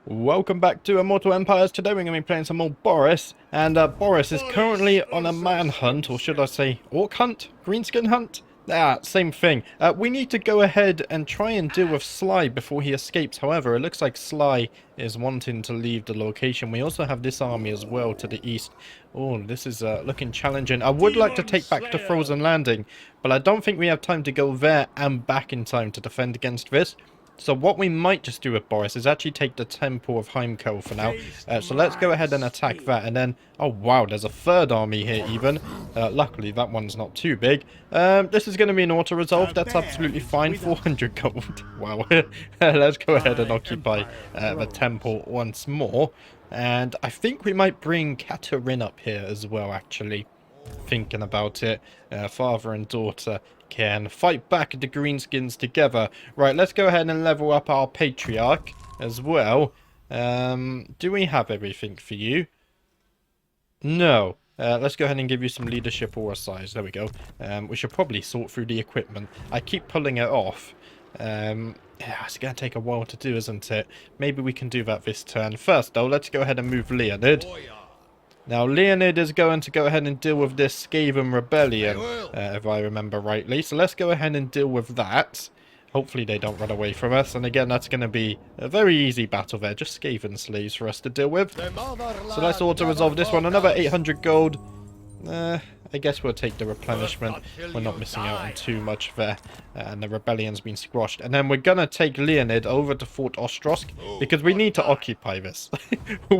Welcome back to Immortal Empires. Today we're going to be playing some more Boris, and Boris is currently on a manhunt, or should I say orc hunt? Greenskin hunt? Ah, same thing. We need to go ahead and try and deal with Sly before he escapes. However, it looks like Sly is wanting to leave the location. We also have this army as well to the east. Oh, this is looking challenging. I would like to take back the Frozen Landing, but I don't think we have time to go there and back in time to defend against this. So what we might just do with Boris is actually take the Temple of Heimkel for now. So let's go ahead and attack that. And then, oh wow, there's a third army here even. Luckily, that one's not too big. This is going to be an auto-resolve. That's absolutely fine. 400 gold. Wow. Let's go ahead and occupy the temple once more. And I think we might bring Katerin up here as well, actually. Thinking about it. Father and daughter can fight back the greenskins together. Right, let's go ahead and level up our patriarch as well. Do we have everything for you? No. Let's go ahead and give you some leadership aura size. There we go. We should probably sort through the equipment. I keep pulling it off. Yeah, it's going to take a while to do, isn't it? Maybe we can do that this turn. First, though, let's go ahead and move Leonid. Now, Leonid is going to go ahead and deal with this Skaven rebellion, if I remember rightly. So let's go ahead and deal with that. Hopefully they don't run away from us. And again, that's going to be a very easy battle there. Just Skaven slaves for us to deal with. So let's auto-resolve this one. Another 800 gold. I guess we'll take the replenishment. We're not missing out on too much there. And the rebellion's been squashed. And then we're going to take Leonid over to Fort Ostrosk, because we need to occupy this.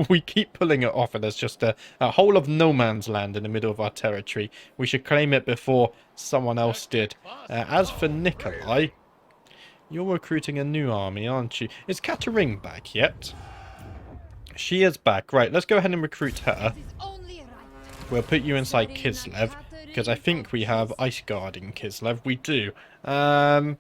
We keep pulling it off, and there's just a whole of no man's land in the middle of our territory. We should claim it before someone else did. As for Nikolai, you're recruiting a new army, aren't you? Is Katerin back yet? She is back. Right, let's go ahead and recruit her. We'll put you inside Kislev, because I think we have Ice Guard in Kislev. We do. Now,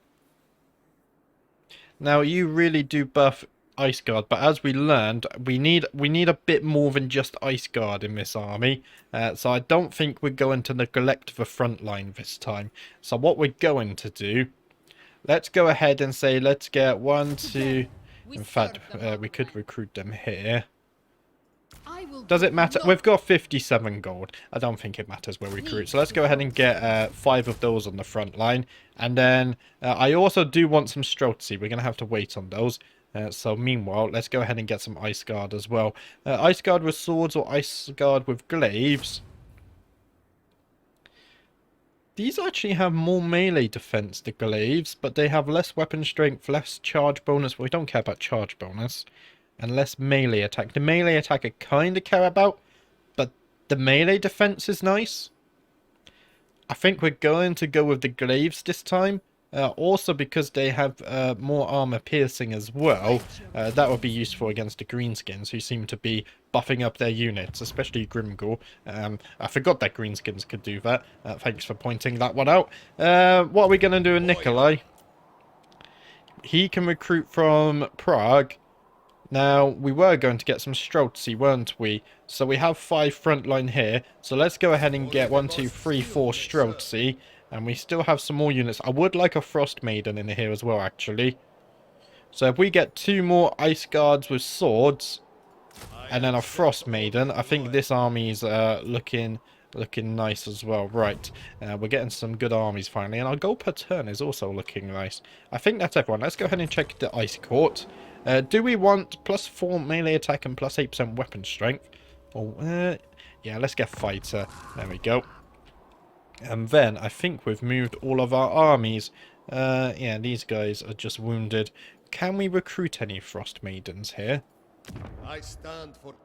you really do buff Ice Guard, but as we learned, we need a bit more than just Ice Guard in this army. So I don't think we're going to neglect the front line this time. So what we're going to do, let's go ahead and say, let's get 1, 2... In fact, we could recruit them here. Does it matter? We've got 57 gold. I don't think it matters where we recruit. So let's go ahead and get 5 of those on the front line. And then I also do want some Streltsy. We're going to have to wait on those. So meanwhile, let's go ahead and get some Ice Guard as well. Ice Guard with swords or Ice Guard with glaives. These actually have more melee defense, the glaives, but they have less weapon strength, less charge bonus. Well, we don't care about charge bonus. And less melee attack. The melee attack I kind of care about, but the melee defense is nice. I think we're going to go with the glaives this time. Also because they have more armor piercing as well. That would be useful against the greenskins, who seem to be buffing up their units, especially Grimgor. I forgot that greenskins could do that. Thanks for pointing that one out. What are we going to do with Nikolai? He can recruit from Prague. Now, we were going to get some Streltsy, weren't we? So we have 5 frontline here. So let's go ahead and get 1, 2, 3, 4 Streltsy. And we still have some more units. I would like a Frost Maiden in here as well, actually. So if we get 2 more Ice Guards with swords, and then a Frost Maiden, I think this army's looking nice as well. Right, we're getting some good armies finally. And our gold per turn is also looking nice. I think that's everyone. Let's go ahead and check the Ice Court. Do we want +4 melee attack and +8% weapon strength? Oh, yeah, let's get fighter. There we go. And then I think we've moved all of our armies. Yeah, these guys are just wounded. Can we recruit any Frost Maidens here?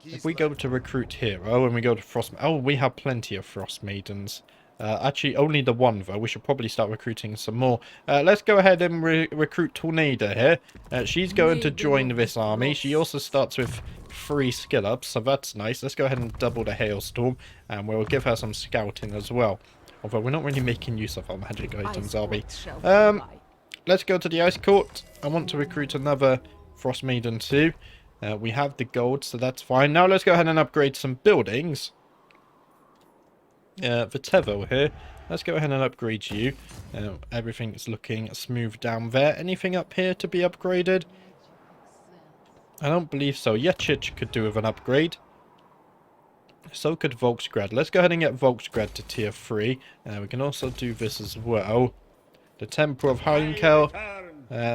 If we go to recruit hero and we go to Frost... Oh, we have plenty of Frost Maidens. Actually, only the one, though. We should probably start recruiting some more. Let's go ahead and recruit Tornado here. She's going to join this army. She also starts with 3 skill ups, so that's nice. Let's go ahead and double the Hailstorm, and we'll give her some scouting as well. Although we're not really making use of our magic items, are we? Let's go to the Ice Court. I want to recruit another Frost Maiden too. We have the gold, so that's fine. Now let's go ahead and upgrade some buildings. Vitevo here. Let's go ahead and upgrade you. Everything's looking smooth down there. Anything up here to be upgraded? I don't believe so. Yechich could do with an upgrade. So could Volksgrad. Let's go ahead and get Volksgrad to tier 3. We can also do this as well. The Temple of Heimkel.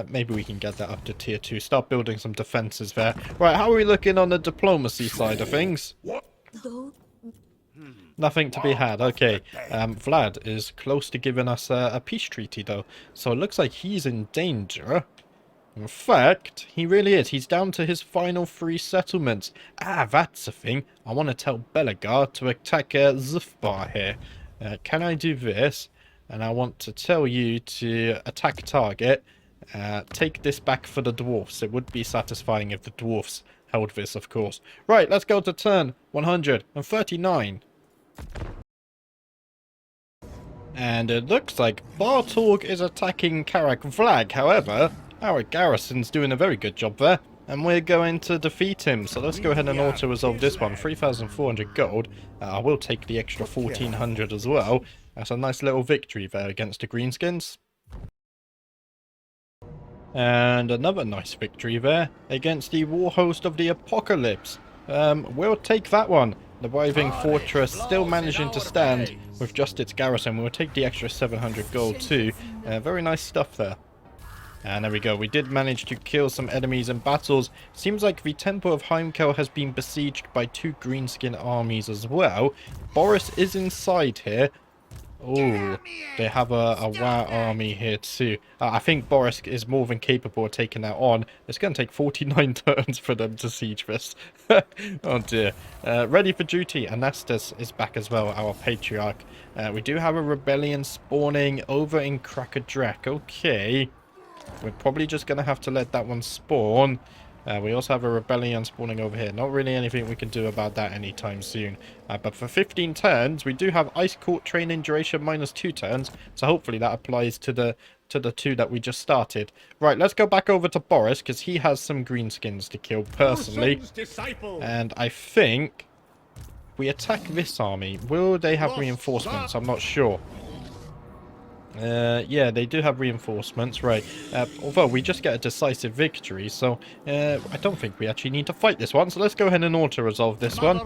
Maybe we can get that up to tier 2. Start building some defenses there. Right, how are we looking on the diplomacy side of things? Nothing to be had. Okay. Vlad is close to giving us a peace treaty, though. So it looks like he's in danger. In fact, he really is. He's down to his final 3 settlements. Ah, that's the thing. I want to tell Belagar to attack Zufbar here. Can I do this? And I want to tell you to attack target. Take this back for the dwarfs. It would be satisfying if the dwarfs held this, of course. Right, let's go to turn 139. And it looks like Bartorg is attacking Karak Vlag. However, our garrison's doing a very good job there, and we're going to defeat him. So let's go ahead and auto-resolve this one. 3,400 gold. I will take the extra 1,400 as well. That's a nice little victory there against the Greenskins. And another nice victory there against the War Host of the Apocalypse. We'll take that one. The Riving Fortress still managing to stand with just its garrison. We'll take the extra 700 gold too. Very nice stuff there. And there we go. We did manage to kill some enemies in battles. Seems like the Temple of Heimkel has been besieged by 2 greenskin armies as well. Boris is inside here. Oh, they have a WoW army here too. I think Boris is more than capable of taking that on. It's going to take 49 turns for them to siege this. Oh dear. Ready for duty. Anastas is back as well, our patriarch. We do have a rebellion spawning over in Krakadrak. Okay. We're probably just going to have to let that one spawn. We also have a rebellion spawning over here. Not really anything we can do about that anytime soon. But for 15 turns, we do have Ice Court training duration -2 turns. So hopefully that applies to the 2 that we just started. Right, let's go back over to Boris, because he has some greenskins to kill personally. And I think we attack this army. Will they have reinforcements? I'm not sure. Yeah, they do have reinforcements, right. Although we just get a decisive victory, so I don't think we actually need to fight this one. So let's go ahead and auto-resolve this one.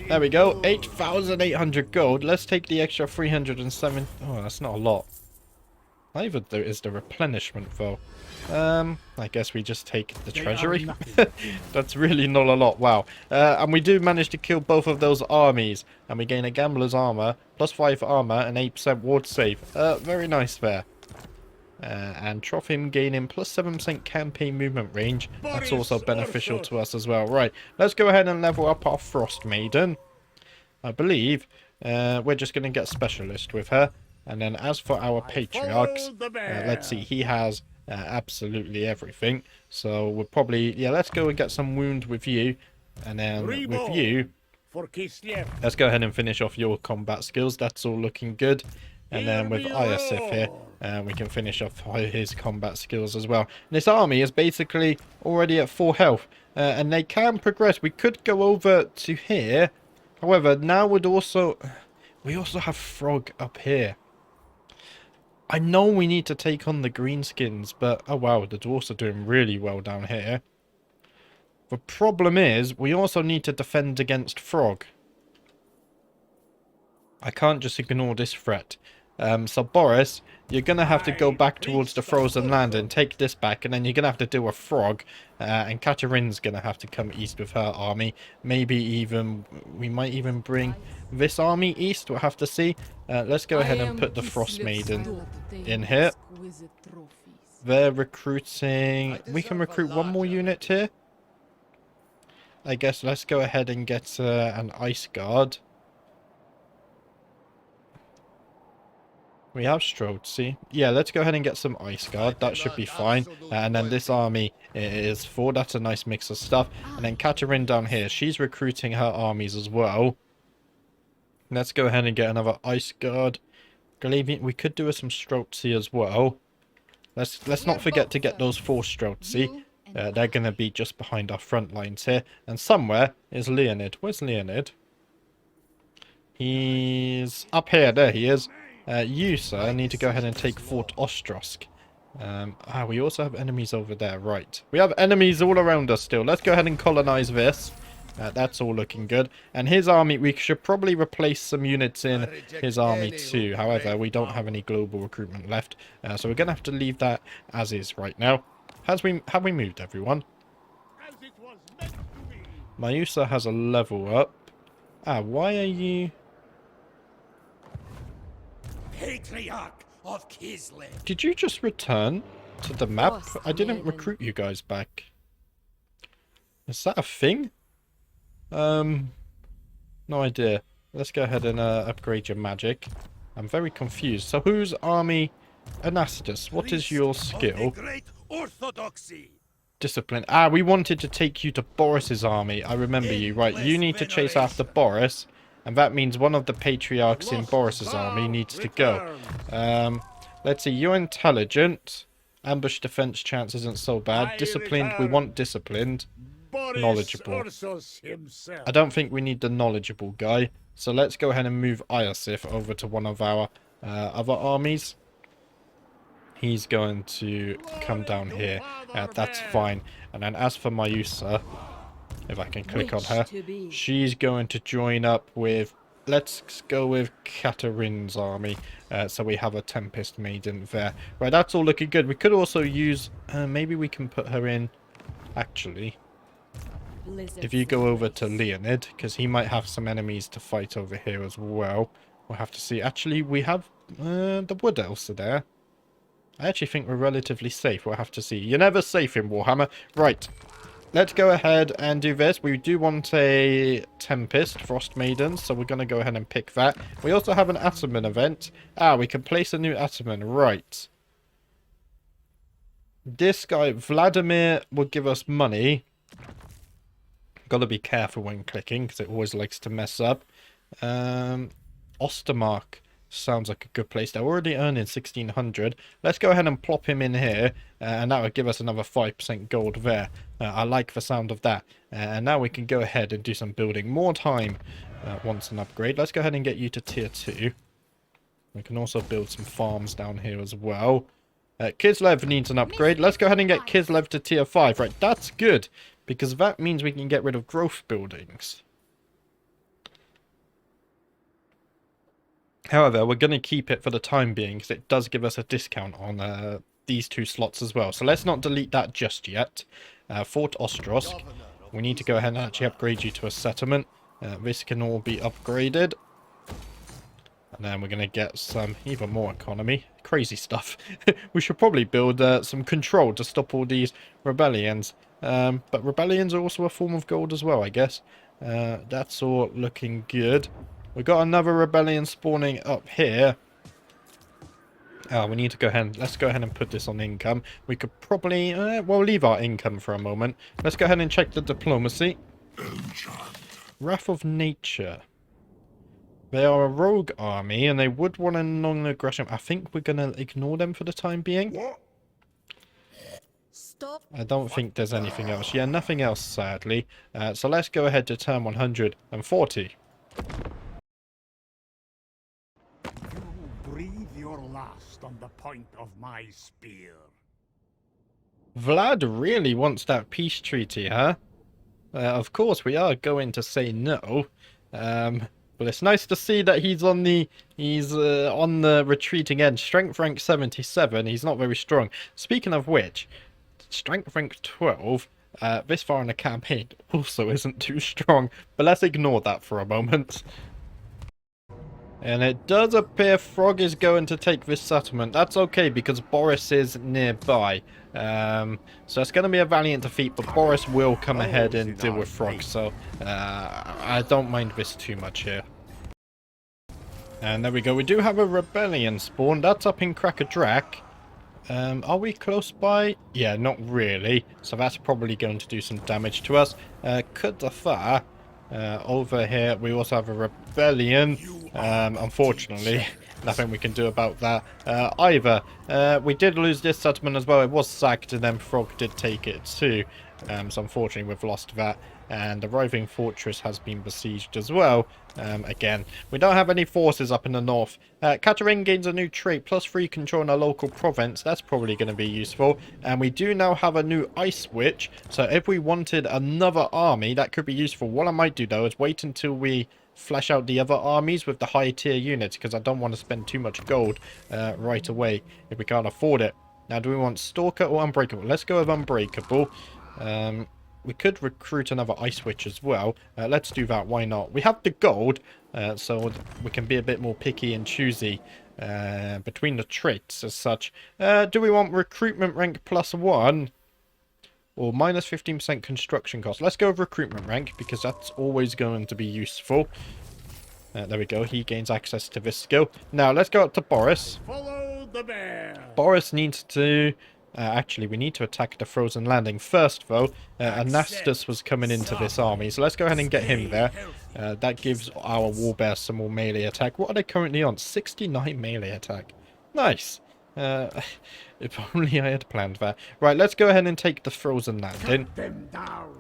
There we go, 8,800 gold. Let's take the extra 307. Oh, that's not a lot. Neither is the replenishment, though. I guess we just take the treasury. That's really not a lot. Wow. And we do manage to kill both of those armies. And we gain a gambler's armor, +5 armor, and 8% ward save. Very nice there. And Trophim gaining +7% campaign movement range. That's also beneficial to us as well. Right. Let's go ahead and level up our Frost Maiden. I believe we're just going to get Specialist with her. And then as for our patriarchs, let's see, he has absolutely everything. So we'll probably, yeah, let's go and get some wound with you. And then with you, let's go ahead and finish off your combat skills. That's all looking good. And then with Iosif here, we can finish off his combat skills as well. And this army is basically already at full health. And they can progress. We could go over to here. However, now we also have Frog up here. I know we need to take on the greenskins, but oh wow, the dwarfs are doing really well down here. The problem is, we also need to defend against Frog. I can't just ignore this threat. So Boris, you're going to have to go back towards the frozen land and take this back, and then you're going to have to deal with Frog. And Katarin's going to have to come east with her army. Maybe even, we might even bring this army east, we'll have to see. Let's go ahead and put the Frost Maiden in here. They're recruiting, we can recruit one more unit here. I guess let's go ahead and get an Ice Guard. We have Strode, yeah, let's go ahead and get some Ice Guard. That should be fine. And then this army is 4. That's a nice mix of stuff. And then Katarin down here, she's recruiting her armies as well. Let's go ahead and get another Ice Guard. We could do with some Strode as well. Let's not forget to get those 4 Strode. They're going to be just behind our front lines here. And somewhere is Leonid. Where's Leonid? He's up here. There he is. You, sir, need to go ahead and take Fort Ostrosk. We also have enemies over there. Right. We have enemies all around us still. Let's go ahead and colonize this. That's all looking good. And his army, we should probably replace some units in his army too. However, we don't have any global recruitment left. So we're going to have to leave that as is right now. Have we moved everyone? Mayusa has a level up. Why are you... Patriarch of Kislev. Did you just return to the map? I didn't recruit you guys back. Is that a thing? No idea. Let's go ahead and upgrade your magic. I'm very confused. So whose army? Anastas, what is your skill? Discipline. We wanted to take you to Boris's army. I remember you. Right, you need to chase after Boris. And that means one of the patriarchs in Boris's army needs to go. Let's see. You're intelligent. Ambush defense chance isn't so bad. Disciplined. We want disciplined. Knowledgeable. I don't think we need the knowledgeable guy. So let's go ahead and move Iosif over to one of our other armies. He's going to come down here. That's fine. And then as for Mayusa, if I can click on her, she's going to join up with... Let's go with Katarin's army. So we have a Tempest Maiden there. Right, that's all looking good. We could also use... maybe we can put her in... Actually... If you go over to Leonid, because he might have some enemies to fight over here as well. We'll have to see. Actually, we have the Wood Elves there. I actually think we're relatively safe. We'll have to see. You're never safe in Warhammer. Right. Let's go ahead and do this. We do want a Tempest, Frost Maidens, so we're going to go ahead and pick that. We also have an Ataman event. We can place a new Ataman. Right. This guy, Vladimir, will give us money. Got to be careful when clicking because it always likes to mess up. Ostermark sounds like a good place. They're already earning 1,600. Let's go ahead and plop him in here, and that would give us another 5% gold there. I like the sound of that. And now we can go ahead and do some building. More time wants an upgrade. Let's go ahead and get you to tier 2. We can also build some farms down here as well. Kislev needs an upgrade. Let's go ahead and get Kislev to tier 5. Right, that's good. Because that means we can get rid of growth buildings. However, we're going to keep it for the time being because it does give us a discount on these 2 slots as well. So let's not delete that just yet. Fort Ostrosk. We need to go ahead and actually upgrade you to a settlement. This can all be upgraded. And then we're going to get some even more economy. Crazy stuff. We should probably build some control to stop all these rebellions. But rebellions are also a form of gold as well, I guess. That's all looking good. We've got another rebellion spawning up here. We need to go ahead. Let's go ahead and put this on income. We could probably... we'll leave our income for a moment. Let's go ahead and check the diplomacy. Wrath of Nature. They are a rogue army, and they would want a non-aggression. I think we're going to ignore them for the time being. Stop. I don't think there's anything else. Yeah, nothing else, sadly. So let's go ahead to turn 140. You breathe your last on the point of my spear. Vlad really wants that peace treaty, huh? Of course, we are going to say no. But it's nice to see that he's on the retreating end. Strength rank 77. He's not very strong. Speaking of which, strength rank 12. This far in the campaign also isn't too strong. But let's ignore that for a moment. And it does appear Frog is going to take this settlement. That's okay because Boris is nearby. So it's going to be a valiant defeat, but Boris will come ahead and deal with Frog. So I don't mind this too much here. And there we go. We do have a rebellion spawn. That's up in Krakadrak. Are we close by? Yeah, not really. So that's probably going to do some damage to us. Kudafar. Over here, we also have a rebellion. Unfortunately, nothing we can do about that either. We did lose this settlement as well. It was sacked, and then Frog did take it too. So unfortunately, we've lost that. and the Writhing Fortress has been besieged as well. Again, we don't have any forces up in the north. Katerin gains a new trait, +3 control in a local province. That's probably going to be useful. And we do now have a new Ice Witch, so if we wanted another army, that could be useful. What I might do, though, is wait until we flesh out the other armies with the high tier units, because I don't want to spend too much gold right away if we can't afford it. Now, do we want Stalker or Unbreakable? Let's go with Unbreakable. We could recruit another Ice Witch as well. Let's do that. Why not? We have the gold, so we can be a bit more picky and choosy between the traits as such. Do we want recruitment rank +1 or minus 15% construction cost? Let's go with recruitment rank because that's always going to be useful. There we go. He gains access to this skill. Now, let's go up to Boris. Follow the bear. Boris needs to... actually, we need to attack the Frozen Landing first, though. Anastas was coming into this army, so let's go ahead and get him there. That gives our Warbear some more melee attack. What are they currently on? 69 melee attack. Nice. If only I had planned that. Right, let's go ahead and take the Frozen Landing.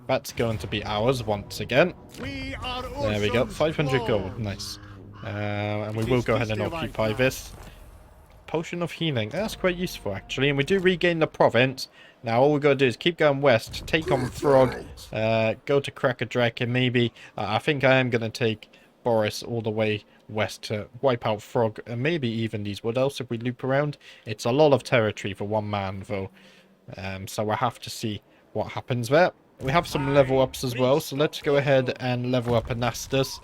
That's going to be ours once again. There we go. 500 gold. Nice. And we will go ahead and occupy this. Potion of Healing. That's quite useful, actually. And we do regain the province. Now, all we've got to do is keep going west, take on Frog, go to Crackerdrak, and maybe... I think I am going to take Boris all the way west to wipe out Frog, and maybe even these Wood Elves if we loop around. It's a lot of territory for one man, though. So we'll have to see what happens there. We have some level ups as well, so let's go ahead and level up Anastas.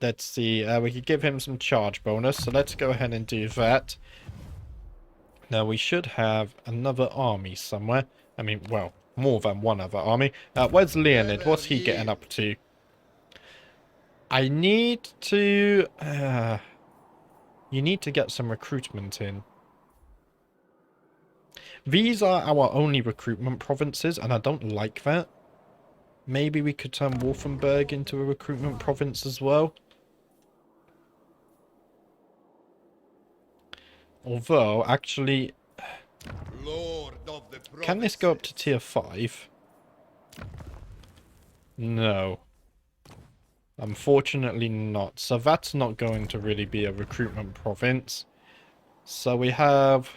Let's see, we could give him some charge bonus, so let's go ahead and do that. Now, we should have another army somewhere. I mean, well, more than one other army. Where's Leonid? What's he getting up to? I need to... you need to get some recruitment in. These are our only recruitment provinces, and I don't like that. Maybe we could turn Wolfenburg into a recruitment province as well. Although, actually... Can this go up to tier 5? No. Unfortunately not. So that's not going to really be a recruitment province. So we have...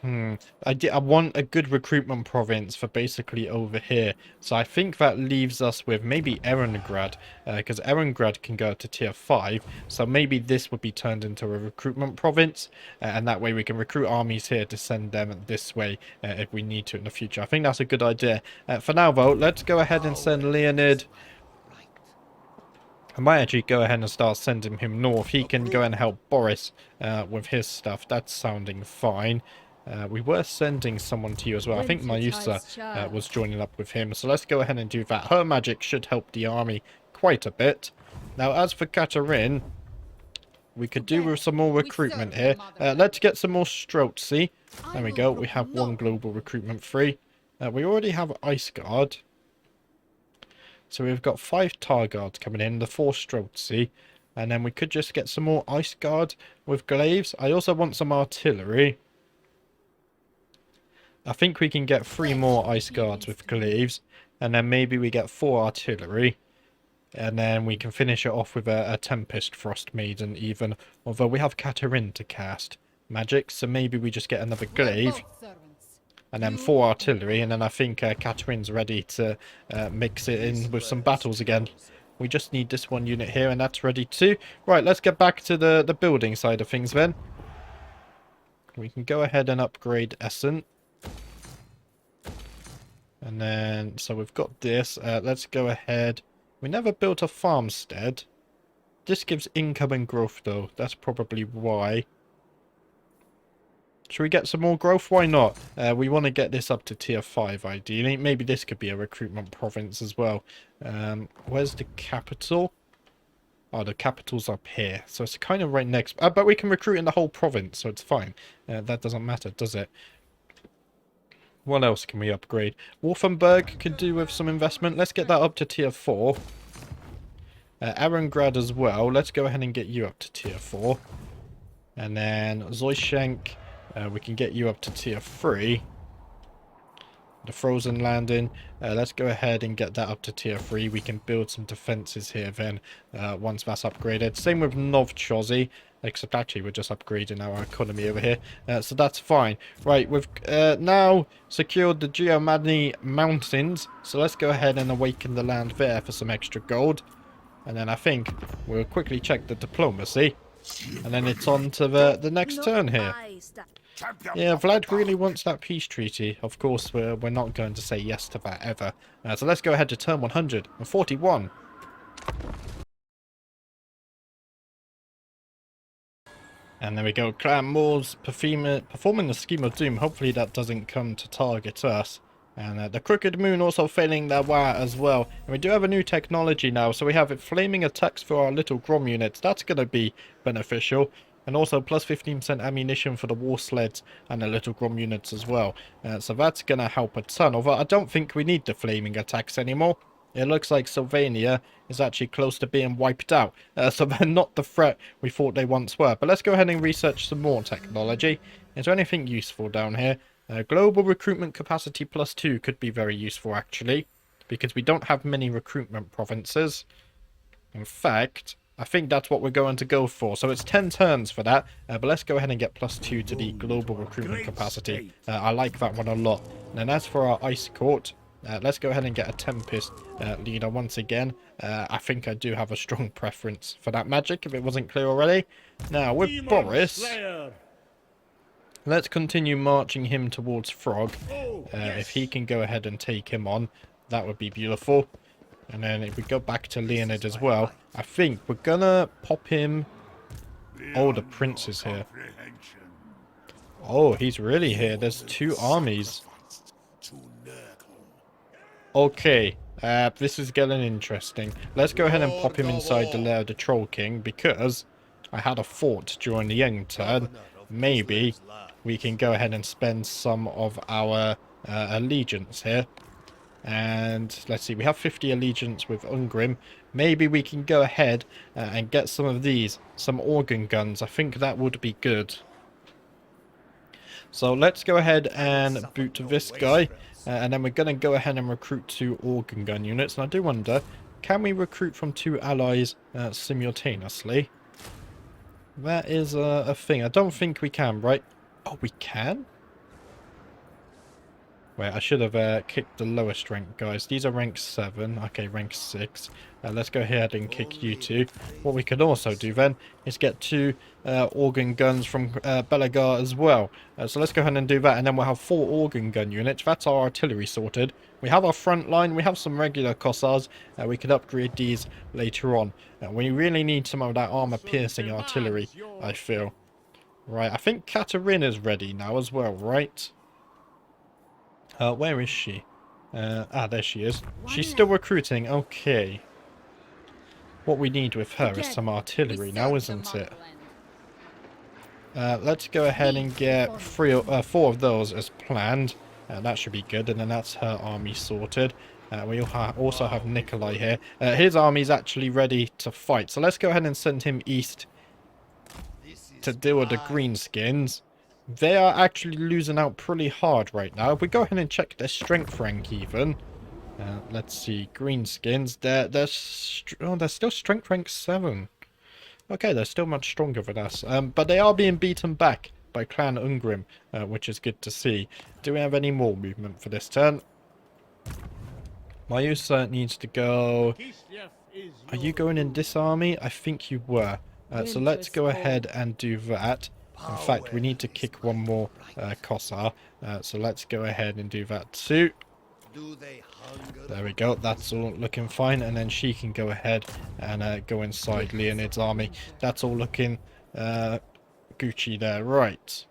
I want a good recruitment province for basically over here. So I think that leaves us with maybe Erengrad, because Erengrad can go to tier 5. So maybe this would be turned into a recruitment province, and that way we can recruit armies here to send them this way if we need to in the future. I think that's a good idea. For now, though, let's go ahead and send Leonid. I might actually go ahead and start sending him north. He can go and help Boris with his stuff. That's sounding fine. We were sending someone to you as well. I think Mayusa was joining up with him. So let's go ahead and do that. Her magic should help the army quite a bit. Now, as for Katerin, we could do with some more recruitment here. Let's get some more Streltsy. There we go. We have one global recruitment free. We already have Ice Guard. So we've got 5 Tar Guards coming in, the 4 Streltsy. And then we could just get some more Ice Guard with Glaives. I also want some artillery. I think we can get 3 more Ice Guards with Glaives, and then maybe we get 4 artillery, and then we can finish it off with a Tempest Frost Maiden even, although we have Katerin to cast magic, so maybe we just get another Glaive, and then 4 artillery, and then I think Katerin's ready to mix it in with some battles again. We just need this one unit here, and that's ready too. Right, let's get back to the building side of things then. We can go ahead and upgrade Essen. And then, so we've got this. Let's go ahead. We never built a farmstead. This gives income and growth, though. That's probably why. Should we get some more growth? Why not? We want to get this up to tier 5, ideally. Maybe this could be a recruitment province as well. Where's the capital? Oh, the capital's up here. So it's kind of right next. But we can recruit in the whole province, so it's fine. That doesn't matter, does it? What else can we upgrade? Wolfenburg could do with some investment. Let's get that up to tier 4. Erengrad as well. Let's go ahead and get you up to tier 4. And then Zoyshenk, we can get you up to tier 3. the frozen landing. Let's go ahead and get that up to tier 3. We can build some defenses here then once that's upgraded. Same with Novchozy, except actually we're just upgrading our economy over here. So that's fine. Right, we've now secured the Geomani Mountains. So let's go ahead and awaken the land there for some extra gold. And then I think we'll quickly check the diplomacy. And then it's on to the next turn here. Yeah, Vlad really wants that peace treaty. Of course, we're not going to say yes to that ever. So let's go ahead to turn 141. And there we go. Clan Moors performing the Scheme of Doom. Hopefully that doesn't come to target us. And the Crooked Moon also failing their war as well. And we do have a new technology now. So we have flaming attacks for our little Grom units. That's going to be beneficial. And also plus 15% ammunition for the war sleds and the little Grom units as well. So that's going to help a ton. Although I don't think we need the flaming attacks anymore. It looks like Sylvania is actually close to being wiped out. So they're not the threat we thought they once were. But let's go ahead and research some more technology. Is there anything useful down here? Global recruitment capacity +2 could be very useful actually. Because we don't have many recruitment provinces. In fact, I think that's what we're going to go for. So it's 10 turns for that. But let's go ahead and get +2 to the global recruitment capacity. I like that one a lot. And as for our Ice Court, let's go ahead and get a Tempest leader once again. I think I do have a strong preference for that magic, if it wasn't clear already. Now, with Boris, let's continue marching him towards Frog. If he can go ahead and take him on, that would be beautiful. And then if we go back to Leonid as well, I think we're gonna pop him... Oh, the prince is here. Oh, he's really here. There's 2 armies. Okay, this is getting interesting. Let's go ahead and pop him inside the lair of the Troll King, because I had a fort during the end turn. Maybe we can go ahead and spend some of our allegiance here. And let's see, we have 50 allegiance with Ungrim. Maybe we can go ahead and get some of these, some organ guns. I think that would be good. So let's go ahead and boot this guy. And then we're going to go ahead and recruit 2 organ gun units. And I do wonder, can we recruit from 2 allies simultaneously? That is a thing. I don't think we can, right? Oh, we can? Wait, I should have kicked the lowest rank guys. These are rank 7. Okay, rank 6. Let's go ahead and kick you 2. What we could also do then is get 2 organ guns from Belagar as well. So let's go ahead and do that. And then we'll have 4 organ gun units. That's our artillery sorted. We have our front line. We have some regular Kossars. We could upgrade these later on. We really need some of that armor-piercing artillery, I feel. Right, I think Katarina's ready now as well, right? Where is she? There she is. She's still recruiting. Okay. What we need with her is some artillery now, isn't it? Let's go ahead and get 4 of those as planned. That should be good. And then that's her army sorted. We also have Nikolai here. His army's actually ready to fight. So let's go ahead and send him east to deal with the greenskins. They are actually losing out pretty hard right now. If we go ahead and check their strength rank even. Let's see. Greenskins. They're still strength rank 7. Okay, they're still much stronger than us. But they are being beaten back by Clan Ungrim, which is good to see. Do we have any more movement for this turn? Mayusa needs to go... Are you going in this army? I think you were. So let's go ahead and do that. In fact, we need to kick one more Kossar. So let's go ahead and do that too. There we go. That's all looking fine. And then she can go ahead and go inside Leonid's army. That's all looking Gucci there. Right.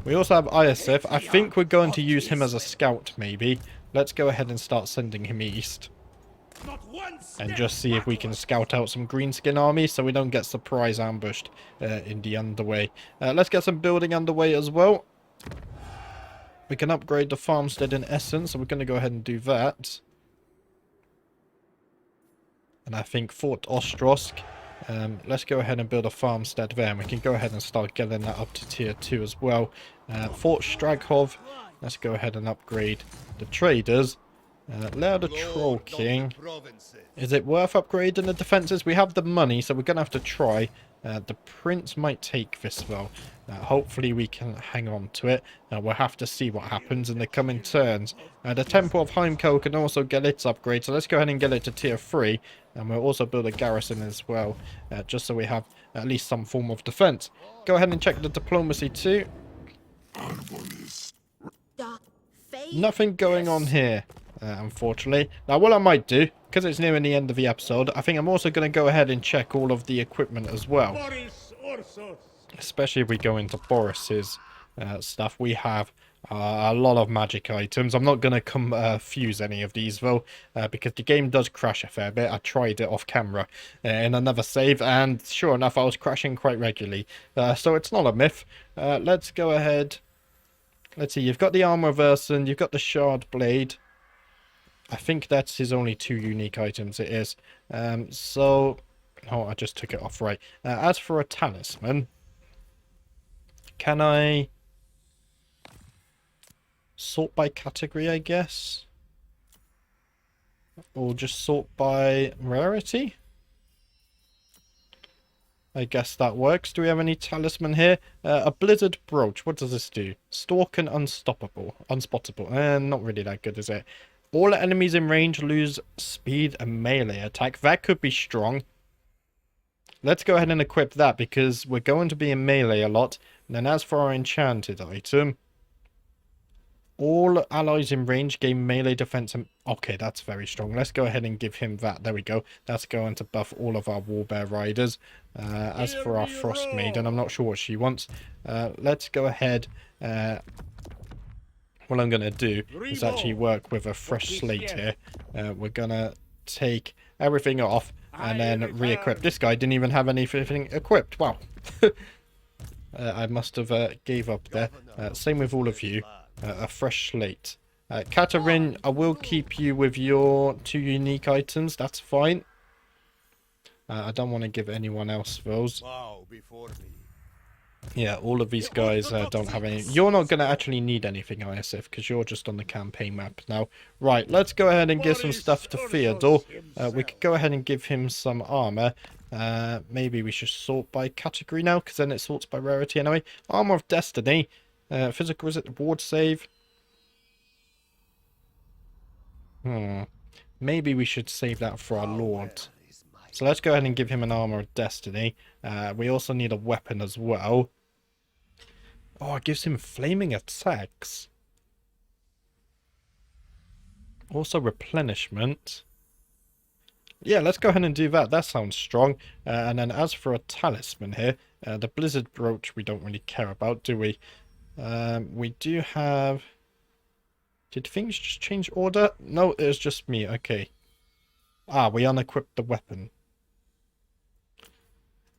We also have ISF. I think we're going to use him as a scout maybe. Let's go ahead and start sending him east. And just see if we can scout out some greenskin armies so we don't get surprise ambushed in the underway. Let's get some building underway as well. We can upgrade the farmstead in essence, so we're going to go ahead and do that. And I think Fort Ostrosk. Let's go ahead and build a farmstead there, and we can go ahead and start getting that up to tier 2 as well. Fort Straghov. Let's go ahead and upgrade the traders. Lair the Troll King. Is it worth upgrading the defences? We have the money, so we're going to have to try. The Prince might take this, though. Hopefully we can hang on to it. We'll have to see what happens in the coming turns. The Temple of Heimko can also get its upgrade, so let's go ahead and get it to tier 3. And we'll also build a garrison as well, just so we have at least some form of defence. Go ahead and check the diplomacy too. Nothing going on here, unfortunately. Now, what I might do, because it's nearing the end of the episode, I think I'm also going to go ahead and check all of the equipment as well. Boris Ursus. Especially if we go into Boris's stuff. We have a lot of magic items. I'm not going to confuse any of these, though, because the game does crash a fair bit. I tried it off camera in another save, and sure enough, I was crashing quite regularly. So it's not a myth. Let's go ahead. Let's see, you've got the Armor of Ursun, you've got the Shard Blade. I think that's his only 2 unique items, it is. Oh, I just took it off, right. As for a talisman, can I sort by category, I guess? Or just sort by rarity? I guess that works. Do we have any talisman here? A Blizzard Brooch. What does this do? Stalk and Unstoppable. Unspottable. Not really that good, is it? All enemies in range lose speed and melee attack. That could be strong. Let's go ahead and equip that because we're going to be in melee a lot. And then as for our enchanted item, all allies in range gain melee defense. And okay, that's very strong. Let's go ahead and give him that. There we go. That's going to buff all of our Warbear riders. As for our Frost Maiden, I'm not sure what she wants. Let's go ahead. What I'm going to do is actually work with a fresh slate here. We're going to take everything off and then re-equip. This guy didn't even have anything equipped. Wow. I must have gave up there. Same with all of you. A fresh slate. Katarine, I will keep you with your 2 unique items. That's fine. I don't want to give anyone else those. Yeah, all of these guys don't have any. You're not going to actually need anything, ISF, because you're just on the campaign map now. Right, let's go ahead and give some stuff to Theodore. We could go ahead and give him some armor. Maybe we should sort by category now, because then it sorts by rarity anyway. Armor of Destiny. Physical, is it ward save? Maybe we should save that for our Lord. So let's go ahead and give him an Armor of Destiny. We also need a weapon as well. Oh, it gives him flaming attacks. Also replenishment. Yeah, let's go ahead and do that. That sounds strong. And then as for a talisman here, the Blizzard Brooch we don't really care about, do we? We do have... Did things just change order? No, it was just me. Okay. Ah, we unequipped the weapon.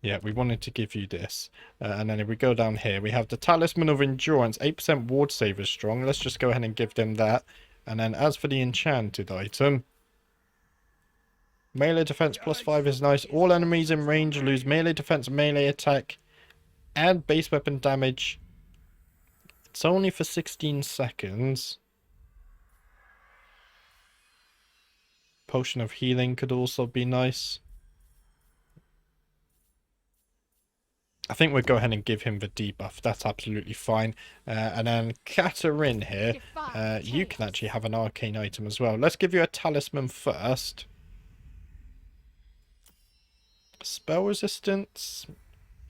Yeah, we wanted to give you this. And then if we go down here, we have the Talisman of Endurance. 8% ward save is strong. Let's just go ahead and give them that. And then as for the enchanted item, melee defense +5 is nice. All enemies in range lose melee defense, melee attack, and base weapon damage. It's only for 16 seconds. Potion of healing could also be nice. I think we'll go ahead and give him the debuff. That's absolutely fine. And then Katarine here, you can actually have an arcane item as well. Let's give you a talisman first. Spell resistance.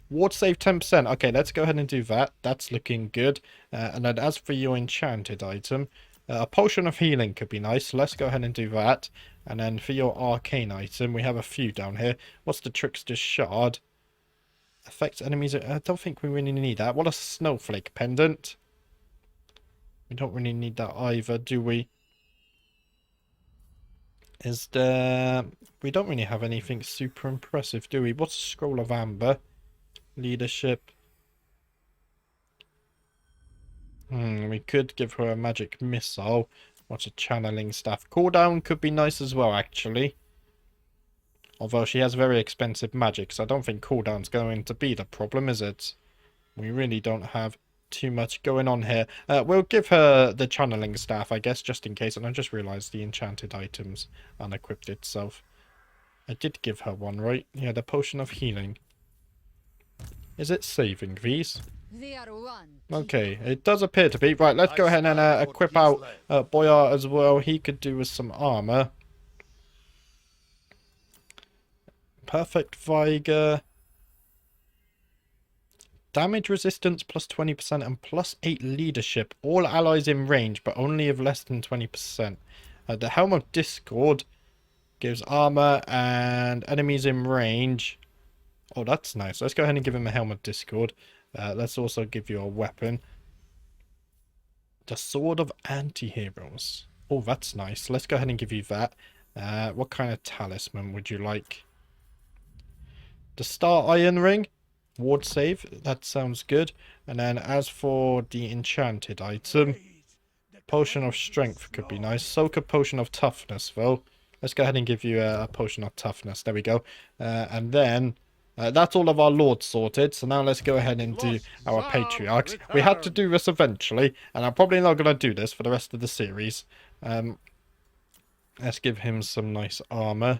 Ward save 10%. Okay, let's go ahead and do that. That's looking good. And then as for your enchanted item, a potion of healing could be nice. So let's go ahead and do that. And then for your arcane item, we have a few down here. What's the Trickster's Shard? Affects enemies. I don't think we really need that. What a snowflake pendant. We don't really need that either, do we? Is there... We don't really have anything super impressive, do we? What's a Scroll of Amber? Leadership. We could give her a magic missile. What's a channeling staff? Cooldown could be nice as well, actually. Although she has very expensive magic, so I don't think cooldown's going to be the problem, is it? We really don't have too much going on here. We'll give her the channeling staff, I guess, just in case. And I just realised the enchanted items unequipped itself. I did give her one, right? Yeah, the potion of healing. Is it saving these? They are one. Okay, it does appear to be. Right, let's go ahead and equip out Boyar as well. He could do with some armor. Perfect Vigor. Damage resistance plus 20% and plus 8 leadership. All allies in range, but only of less than 20%. The Helm of Discord gives armor and enemies in range. Oh, that's nice. Let's go ahead and give him a Helm of Discord. Let's also give you a weapon. The Sword of Anti-Heroes. Oh, that's nice. Let's go ahead and give you that. What kind of talisman would you like? The Star Iron Ring. Ward save. That sounds good. And then as for the enchanted item, Potion of Strength could be nice. So could Potion of Toughness, though. Let's go ahead and give you a Potion of Toughness. There we go. And then that's all of our lords sorted. So now let's go ahead and do our patriarchs. We had to do this eventually, and I'm probably not going to do this for the rest of the series. Let's give him some nice armor.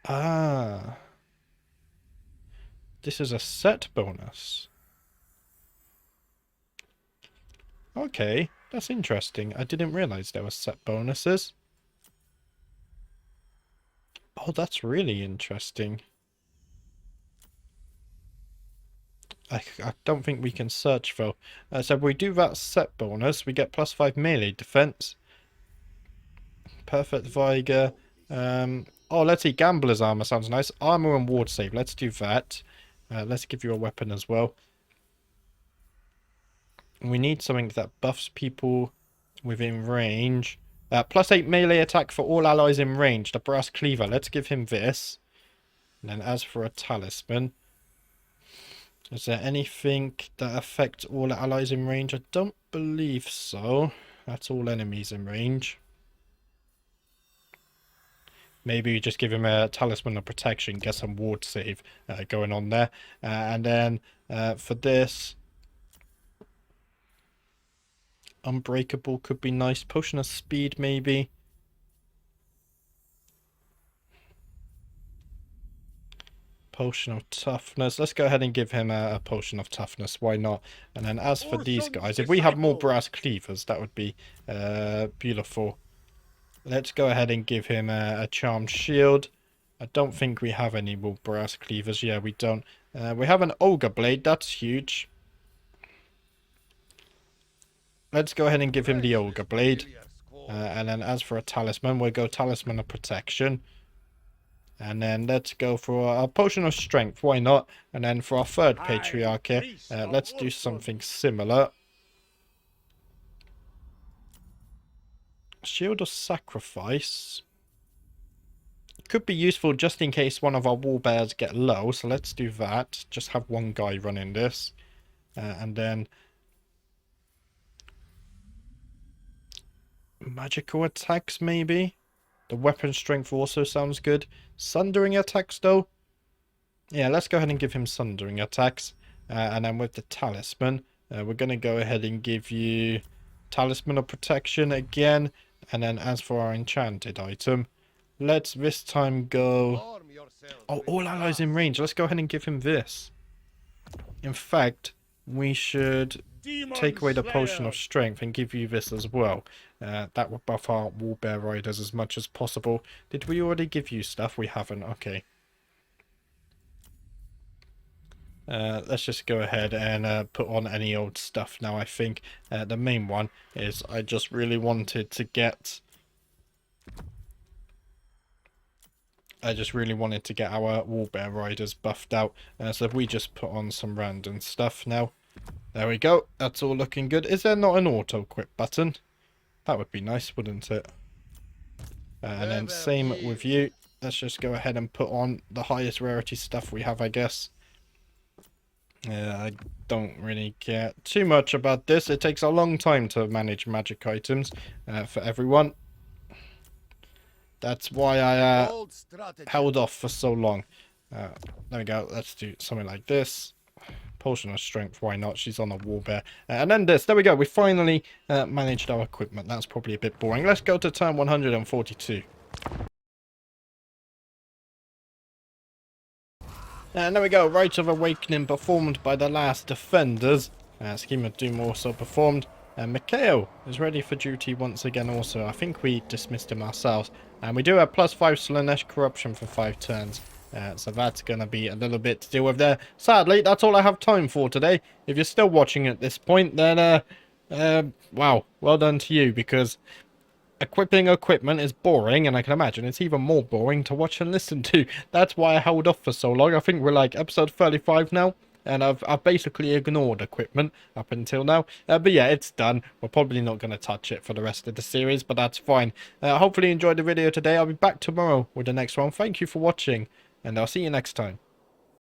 Ah. This is a set bonus. Okay, that's interesting. I didn't realize there were set bonuses. Oh, that's really interesting. I don't think we can search though. So if we do that set bonus, we get plus 5 melee defense. Perfect Vigor. Oh, let's see. Gambler's armor sounds nice. Armor and ward save. Let's do that. Let's give you a weapon as well. We need something that buffs people within range. Plus 8 melee attack for all allies in range. The Brass Cleaver. Let's give him this. And then as for a talisman. Is there anything that affects all allies in range? I don't believe so. That's all enemies in range. Maybe we just give him a talisman of protection, get some ward save going on there. And then for this, Unbreakable could be nice. Potion of Speed, maybe. Potion of Toughness. Let's go ahead and give him a Potion of Toughness. Why not? And then as for these guys, if we have more Brass Cleavers, that would be beautiful. Let's go ahead and give him a Charmed Shield. I don't think we have any more Brass Cleavers. Yeah, we don't. We have an Ogre Blade. That's huge. Let's go ahead and give him the Ogre Blade. And then as for a talisman, we'll go Talisman of Protection. And then let's go for a Potion of Strength. Why not? And then for our third patriarch here, let's do something similar. Shield of Sacrifice. Could be useful just in case one of our wall bears get low. So let's do that. Just have one guy running this. And then magical attacks maybe. The weapon strength also sounds good. Sundering attacks though. Yeah, let's go ahead and give him sundering attacks. And then with the talisman, we're going to go ahead and give you Talisman of Protection again. And then as for our enchanted item, let's this time go... Oh, all allies in range. Let's go ahead and give him this. In fact, we should take away the Potion of Strength and give you this as well. That would buff our Wall Bear Riders as much as possible. Did we already give you stuff? We haven't. Okay. Let's just go ahead and put on any old stuff now. I think the main one is I just really wanted to get... our Wall Bear Riders buffed out. So if we just put on some random stuff now. There we go. That's all looking good. Is there not an auto-equip button? That would be nice, wouldn't it? And then same with you. Let's just go ahead and put on the highest rarity stuff we have, I guess. I don't really care too much about this. It takes a long time to manage magic items for everyone. That's why I held off for so long. There we go. Let's do something like this. Potion of strength, why not? She's on a war bear. And then this, there we go. We finally managed our equipment. That's probably a bit boring. Let's go to turn 142. And there we go. Rites of Awakening performed by the last defenders. Scheme of Doom also performed. Mikhail is ready for duty once again also. I think we dismissed him ourselves. And we do have +5 Slanesh Corruption for 5 turns. So that's going to be a little bit to deal with there. Sadly, that's all I have time for today. If you're still watching at this point, then, wow, well done to you, because equipping equipment is boring, and I can imagine it's even more boring to watch and listen to. That's why I held off for so long. I think we're like episode 35 now, and I've basically ignored equipment up until now. But yeah, it's done. We're probably not going to touch it for the rest of the series, but that's fine. Hopefully you enjoyed the video today. I'll be back tomorrow with the next one. Thank you for watching, and I'll see you next time.